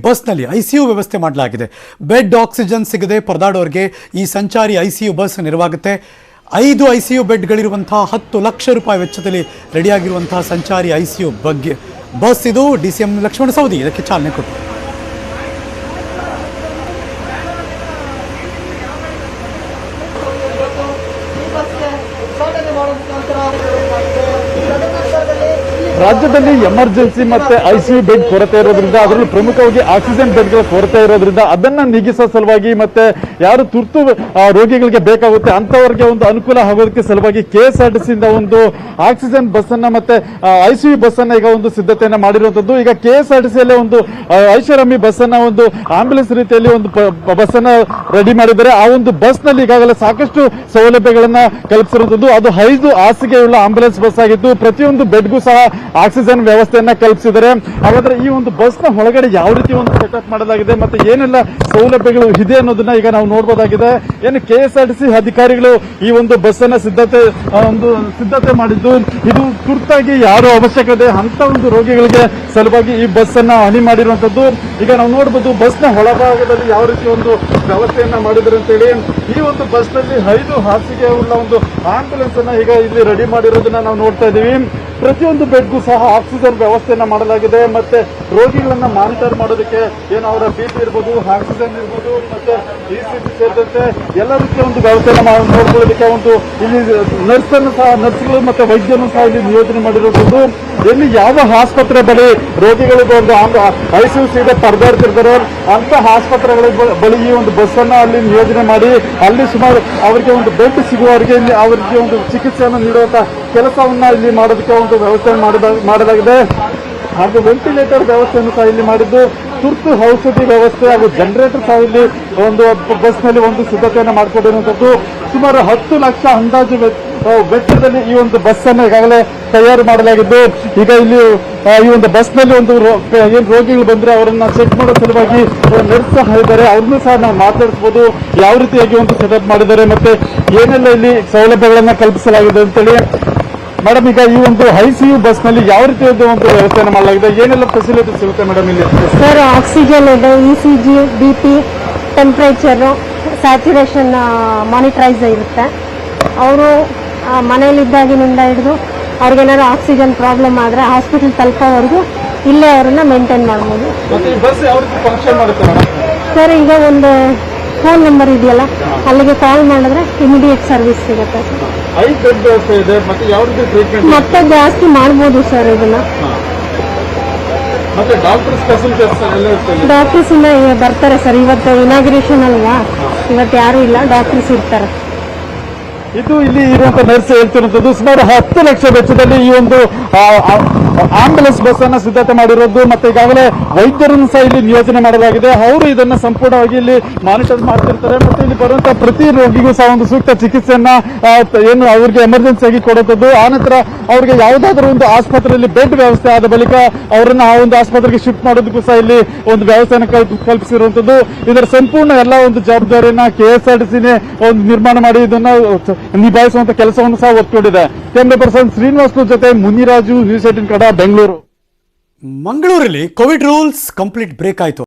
ಬಸ್ನಲ್ಲಿ ಐಸಿಯು ವ್ಯವಸ್ಥೆ ಮಾಡಲಾಗಿದೆ. ಬೆಡ್ ಆಕ್ಸಿಜನ್ ಸಿಗದೆ ಪರದಾಡೋರಿಗೆ ಈ ಸಂಚಾರಿ ಐಸಿಯು ಬಸ್ ನೆರವಾಗುತ್ತೆ. 5 ಐಸಿಯು ಬೆಡ್ಗಳಿರುವಂತಹ 10 ಲಕ್ಷ ರೂಪಾಯಿ ವೆಚ್ಚದಲ್ಲಿ ರೆಡಿಯಾಗಿರುವಂತಹ ಸಂಚಾರಿ ಐಸಿಯು ಬಸ್ ಇದು. DCM ಲಕ್ಷ್ಮಣ ಸವದಿ ಇದಕ್ಕೆ ಚಾಲನೆ ಕೊಟ್ಟರು. ರಾಜ್ಯದಲ್ಲಿ ಎಮರ್ಜೆನ್ಸಿ ಮತ್ತೆ ಐಸಿಯು ಬೆಡ್ ಕೊರತೆ ಇರೋದ್ರಿಂದ, ಅದರಲ್ಲೂ ಪ್ರಮುಖವಾಗಿ ಆಕ್ಸಿಜನ್ ಬೆಡ್ಗಳ ಕೊರತೆ ಇರೋದ್ರಿಂದ ಅದನ್ನ ನೀಗಿಸೋ ಸಲುವಾಗಿ ಮತ್ತೆ ಯಾರು ತುರ್ತು ರೋಗಿಗಳಿಗೆ ಬೇಕಾಗುತ್ತೆ ಅಂತವರಿಗೆ ಒಂದು ಅನುಕೂಲ ಆಗೋದಕ್ಕೆ ಸಲುವಾಗಿ KSRTC ಇಂದ ಒಂದು ಆಕ್ಸಿಜನ್ ಬಸ್ ಅನ್ನ ಮತ್ತೆ ಐಸಿಯು ಬಸ್ ಅನ್ನ ಈಗ ಒಂದು ಸಿದ್ಧತೆಯನ್ನ ಮಾಡಿರುವಂತದ್ದು. ಈಗ KSRTC ಅಲ್ಲೇ ಒಂದು ಐಷಾರಾಮಿ ಬಸ್ ಅನ್ನ ಒಂದು ಆಂಬ್ಯುಲೆನ್ಸ್ ರೀತಿಯಲ್ಲಿ ಒಂದು ಬಸ್ ಅನ್ನ ರೆಡಿ ಮಾಡಿದ್ದಾರೆ. ಆ ಒಂದು ಬಸ್ ನಲ್ಲಿ ಈಗಾಗಲೇ ಸಾಕಷ್ಟು ಸೌಲಭ್ಯಗಳನ್ನ ಕಲ್ಪಿಸಿರುವಂತದ್ದು. ಅದು 5 ಹಾಸಿಗೆಯುಳ್ಳ ಆಂಬ್ಯುಲೆನ್ಸ್ ಬಸ್ ಆಗಿದ್ದು, ಪ್ರತಿಯೊಂದು ಬೆಡ್ಗೂ ಸಹ ಆಕ್ಸಿಜನ್ ವ್ಯವಸ್ಥೆಯನ್ನ ಕಲ್ಪಿಸಿದ್ದಾರೆ. ಹಾಗಾದ್ರೆ ಈ ಒಂದು ಬಸ್ ನ ಒಳಗಡೆ ಯಾವ ರೀತಿ ಒಂದು ಸೆಟಪ್ ಮಾಡಲಾಗಿದೆ ಮತ್ತೆ ಏನೆಲ್ಲ ಸೌಲಭ್ಯಗಳು ಇದೆ ಅನ್ನೋದನ್ನ ಈಗ ನಾವು ನೋಡಬಹುದಾಗಿದೆ. ಏನು KSRTC ಅಧಿಕಾರಿಗಳು ಈ ಒಂದು ಬಸ್ ಅನ್ನ ಸಿದ್ಧತೆ ಮಾಡಿದ್ದು, ಇದು ತುರ್ತಾಗಿ ಯಾರು ಅವಶ್ಯಕತೆ ಅಂತ ಒಂದು ರೋಗಿಗಳಿಗೆ ಸಲುವಾಗಿ ಈ ಬಸ್ ಅನ್ನ ಹಣಿ ಮಾಡಿರುವಂತದ್ದು. ಈಗ ನಾವು ನೋಡಬಹುದು ಬಸ್ ನ ಒಳಭಾಗದಲ್ಲಿ ಯಾವ ರೀತಿ ಒಂದು ವ್ಯವಸ್ಥೆಯನ್ನ ಮಾಡಿದ್ರು ಅಂತೇಳಿ. ಈ ಒಂದು ಬಸ್ ನಲ್ಲಿ 5 ಹಾಸಿಗೆ ಉಳ್ಳ ಒಂದು ಆಂಬ್ಯುಲೆನ್ಸ್ ಅನ್ನ ಈಗ ಇಲ್ಲಿ ರೆಡಿ ಮಾಡಿರೋದನ್ನ ನಾವು ನೋಡ್ತಾ ಇದೀವಿ. ಪ್ರತಿಯೊಂದು ಬೆಡ್ಗೂ ಸಹ ಆಕ್ಸಿಜನ್ ವ್ಯವಸ್ಥೆಯನ್ನ ಮಾಡಲಾಗಿದೆ. ಮತ್ತೆ ರೋಗಿಗಳನ್ನ ಮಾನಿಟರ್ ಮಾಡೋದಕ್ಕೆ ಏನು ಅವರ BP ಇರ್ಬೋದು, ಆಕ್ಸಿಜನ್ ಇರ್ಬೋದು, ಮತ್ತೆ ECG ಸೇರಿದಂತೆ ಎಲ್ಲ ರೀತಿಯ ಒಂದು ವ್ಯವಸ್ಥೆಯನ್ನ ನೋಡ್ಕೊಳ್ಳೋದಕ್ಕೆ ಒಂದು ಇಲ್ಲಿ ನರ್ಸ್ಗಳು ಮತ್ತೆ ವೈದ್ಯರನ್ನು ಸಹ ಇಲ್ಲಿ ನಿಯೋಜನೆ ಮಾಡಿರುವಂತದ್ದು. ಎಲ್ಲಿ ಯಾವ ಆಸ್ಪತ್ರೆ ಬಳಿ ರೋಗಿಗಳು ಒಂದು ಐಸಿಯು ಸೀದೆ ಪರದಾಡ್ತಿರ್ತಾರೋ ಅಂತ ಆಸ್ಪತ್ರೆಗಳ ಬಳಿ ಈ ಒಂದು ಬಸ್ ಅನ್ನ ಅಲ್ಲಿ ನಿಯೋಜನೆ ಮಾಡಿ ಅಲ್ಲಿ ಸುಮಾರು ಅವರಿಗೆ ಒಂದು ಬೆಡ್ ಸಿಗುವವರಿಗೆ ಇಲ್ಲಿ ಅವರಿಗೆ ಒಂದು ಚಿಕಿತ್ಸೆಯನ್ನು ನೀಡುವಂತ ಕೆಲಸವನ್ನ ಇಲ್ಲಿ ಮಾಡೋದಕ್ಕೆ ಒಂದು ವ್ಯವಸ್ಥೆ ಮಾಡಲಾಗಿದೆ. ಹಾಗೂ ವೆಂಟಿಲೇಟರ್ ವ್ಯವಸ್ಥೆಯನ್ನು ಸಹ ಇಲ್ಲಿ ಮಾಡಿದ್ದು, ತುರ್ತು ಔಷಧಿ ವ್ಯವಸ್ಥೆ ಹಾಗೂ ಜನರೇಟರ್ ಸಹ ಇಲ್ಲಿ ಒಂದು ಬಸ್ ನಲ್ಲಿ ಒಂದು ಸಿದ್ಧತೆಯನ್ನು ಮಾಡಿಕೊಂಡಿರುವಂತದ್ದು. ಸುಮಾರು 10 ಲಕ್ಷ ಅಂದಾಜು ವೆಚ್ಚದಲ್ಲಿ ಈ ಒಂದು ಬಸ್ ಅನ್ನು ಈಗಾಗಲೇ ತಯಾರು ಮಾಡಲಾಗಿದ್ದು, ಈಗ ಇಲ್ಲಿ ಈ ಒಂದು ಬಸ್ ನಲ್ಲಿ ಒಂದು ಏನ್ ರೋಗಿಗಳು ಬಂದ್ರೆ ಅವರನ್ನ ಚೆಕ್ ಮಾಡೋ ಸಲುವಾಗಿ ನರ್ಸ್ ಸಹ ಇದ್ದಾರೆ. ಅವ್ರನ್ನೂ ಸಹ ನಾವು ಮಾತಾಡಿಸಬಹುದು ಯಾವ ರೀತಿಯಾಗಿ ಒಂದು ಸೆಟಪ್ ಮಾಡಿದ್ದಾರೆ ಮತ್ತೆ ಏನೆಲ್ಲ ಇಲ್ಲಿ ಸೌಲಭ್ಯಗಳನ್ನ ಕಲ್ಪಿಸಲಾಗಿದೆ ಅಂತೇಳಿ. ಮೇಡಮ್, ಈಗ ಈ ಒಂದು ಐಸಿಯು ಬಸ್ ನಲ್ಲಿ ಯಾವ ರೀತಿಯಾದ ಒಂದು ವ್ಯವಸ್ಥೆಯನ್ನು ಮಾಡಲಾಗಿದೆ, ಏನೆಲ್ಲ ಫೆಸಿಲಿಟಿ ಸಿಗುತ್ತೆ ಮೇಡಮ್ ಇಲ್ಲಿ? ಸರ್, ಆಕ್ಸಿಜನ್ ಇದೆ, ECG, BP, ಟೆಂಪರೇಚರ್, ಸ್ಯಾಚುರೇಷನ್ ಮಾನಿಟರೈಸ್ ಇರುತ್ತೆ. ಅವರು ಮನೆಯಲ್ಲಿದ್ದಾಗಿನಿಂದ ಹಿಡಿದು ಅವ್ರಿಗೇನಾದ್ರು ಆಕ್ಸಿಜನ್ ಪ್ರಾಬ್ಲಮ್ ಆದರೆ ಹಾಸ್ಪಿಟಲ್ ತಲುಪೋವರೆಗೂ ಇಲ್ಲೇ ಅವರನ್ನ ಮೇಂಟೈನ್ ಮಾಡ್ಬೋದು. ಸರ್, ಈಗ ಒಂದು ಫೋನ್ ನಂಬರ್ ಇದೆಯಲ್ಲ, ಅಲ್ಲಿಗೆ ಕಾಲ್ ಮಾಡಿದ್ರೆ ಇಮಿಡಿಯೇಟ್ ಸರ್ವಿಸ್ ಸಿಗುತ್ತೆ. ಮತ್ತೆ ಜಾಸ್ತಿ ಮಾಡ್ಬೋದು ಸರ್ ಇದನ್ನ. ಡಾಕ್ಟರ್ಸ್ ಇನ್ನ ಬರ್ತಾರೆ ಸರ್. ಇವತ್ತು ಇನಾಗ್ರೇಷನ್ ಅಲ್ವಾ, ಇವತ್ತು ಯಾರು ಇಲ್ಲ, ಡಾಕ್ಟರ್ಸ್ ಇರ್ತಾರೆ. ಇದು ಇಲ್ಲಿ ಇರುವಂತ ನರ್ಸ್ ಹೇಳ್ತಿರುವಂತದ್ದು. ಸುಮಾರು 10 ಲಕ್ಷ ವೆಚ್ಚದಲ್ಲಿ ಈ ಒಂದು ಆಂಬ್ಯುಲೆನ್ಸ್ ಬಸ್ ಅನ್ನ ಸಿದ್ಧತೆ ಮಾಡಿರೋದು. ಮತ್ತೆ ಈಗಾಗಲೇ ವೈದ್ಯರನ್ನು ಸಹ ಇಲ್ಲಿ ನಿಯೋಜನೆ ಮಾಡಲಾಗಿದೆ. ಅವರು ಇದನ್ನ ಸಂಪೂರ್ಣವಾಗಿ ಇಲ್ಲಿ ಮಾನಿಟರ್ ಮಾಡ್ತಿರ್ತಾರೆ. ಮತ್ತೆ ಇಲ್ಲಿ ಬರುವಂತಹ ಪ್ರತಿ ರೋಗಿಗೂ ಸಹ ಒಂದು ಸೂಕ್ತ ಚಿಕಿತ್ಸೆಯನ್ನ ಏನು ಅವರಿಗೆ ಎಮರ್ಜೆನ್ಸಿ ಆಗಿ ಕೊಡುವಂಥದ್ದು. ಆನಂತರ ಅವರಿಗೆ ಯಾವುದಾದ್ರೂ ಒಂದು ಆಸ್ಪತ್ರೆಯಲ್ಲಿ ಬೆಡ್ ವ್ಯವಸ್ಥೆ ಆದ ಬಳಿಕ ಅವರನ್ನ ಆ ಒಂದು ಆಸ್ಪತ್ರೆಗೆ ಶಿಫ್ಟ್ ಮಾಡೋದಕ್ಕೂ ಸಹ ಇಲ್ಲಿ ಒಂದು ವ್ಯವಸ್ಥೆಯನ್ನು ಕಲ್ಪಿಸಿರುವಂತದ್ದು. ಇದರ ಸಂಪೂರ್ಣ ಎಲ್ಲ ಒಂದು ಜವಾಬ್ದಾರಿಯನ್ನ KSRTCನೇ ಒಂದು ನಿರ್ಮಾಣ ಮಾಡಿ ಇದನ್ನ ನಿಭಾಯಿಸುವಂತ ಕೆಲಸವನ್ನು ಸಹ ಒಪ್ಪಿಕೊಂಡಿದೆ. ಕ್ಯಾಮರಾ ಪರ್ಸನ್ ಶ್ರೀನಿವಾಸ್ ಜೊತೆ ಮುನಿರಾಜು, ನ್ಯೂಸ್ 18 ಕನ್ನಡ, ಬೆಂಗಳೂರು. ಮಂಗಳೂರಲ್ಲಿ ಕೋವಿಡ್ ರೂಲ್ಸ್ ಕಂಪ್ಲೀಟ್ ಬ್ರೇಕ್ ಆಯಿತು.